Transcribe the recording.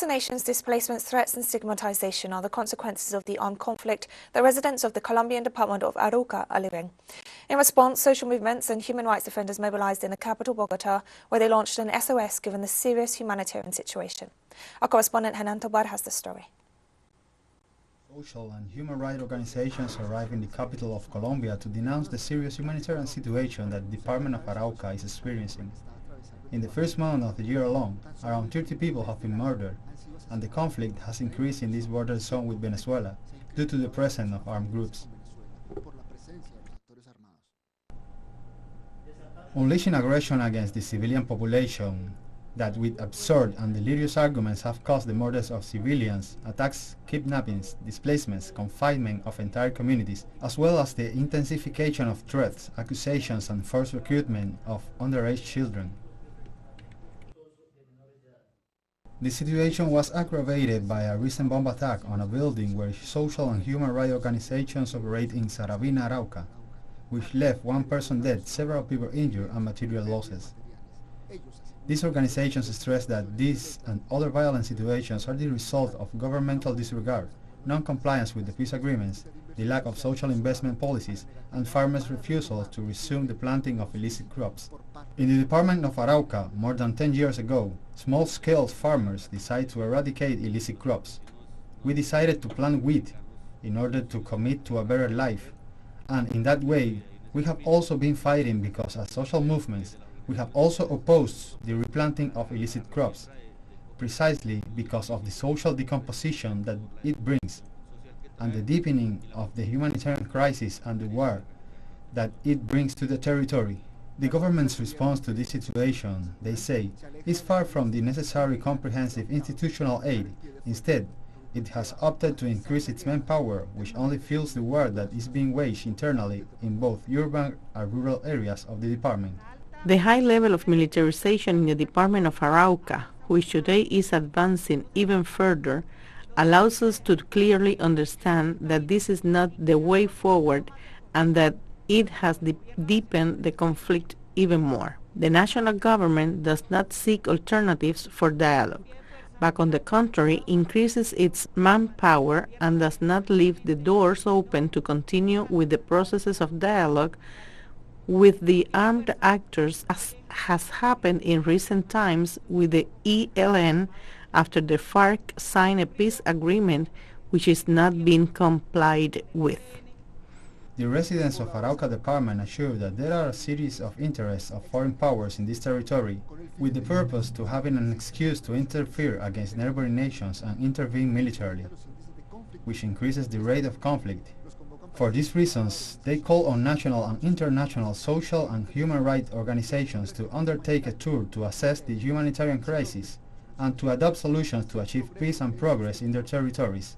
Assassinations, displacements, threats and stigmatization are the consequences of the armed conflict that residents of the Colombian department of Arauca are living. In response, social movements and human rights defenders mobilized in the capital, Bogota, where they launched an SOS given the serious humanitarian situation. Our correspondent Henan Tobar has the story. Social and human rights organizations arrived in the capital of Colombia to denounce the serious humanitarian situation that the Department of Arauca is experiencing. In the first month of the year alone, around 30 people have been murdered, and the conflict has increased in this border zone with Venezuela due to the presence of armed groups. Unleashing aggression against the civilian population that with absurd and delirious arguments have caused the murders of civilians, attacks, kidnappings, displacements, confinement of entire communities, as well as the intensification of threats, accusations and forced recruitment of underage children. The situation was aggravated by a recent bomb attack on a building where social and human rights organizations operate in Saravina, Arauca, which left one person dead, several people injured and material losses. These organizations stress that these and other violent situations are the result of governmental disregard, non-compliance with the peace agreements, the lack of social investment policies, and farmers' refusal to resume the planting of illicit crops. In the Department of Arauca, more than 10 years ago, small-scale farmers decided to eradicate illicit crops. We decided to plant wheat in order to commit to a better life, and in that way, we have also been fighting because as social movements, we have also opposed the replanting of illicit crops, precisely because of the social decomposition that it brings, and the deepening of the humanitarian crisis and the war that it brings to the territory. The government's response to this situation, they say, is far from the necessary comprehensive institutional aid. Instead, it has opted to increase its manpower, which only fuels the war that is being waged internally in both urban and rural areas of the department. The high level of militarization in the Department of Arauca, which today is advancing even further, allows us to clearly understand that this is not the way forward and that it has deepened the conflict even more. The national government does not seek alternatives for dialogue, but on the contrary increases its manpower and does not leave the doors open to continue with the processes of dialogue with the armed actors, as has happened in recent times with the ELN after the FARC signed a peace agreement which is not being complied with. The residents of Arauca department assure that there are a series of interests of foreign powers in this territory with the purpose to having an excuse to interfere against neighboring nations and intervene militarily, which increases the rate of conflict. For these reasons, they call on national and international social and human rights organizations to undertake a tour to assess the humanitarian crisis and to adopt solutions to achieve peace and progress in their territories.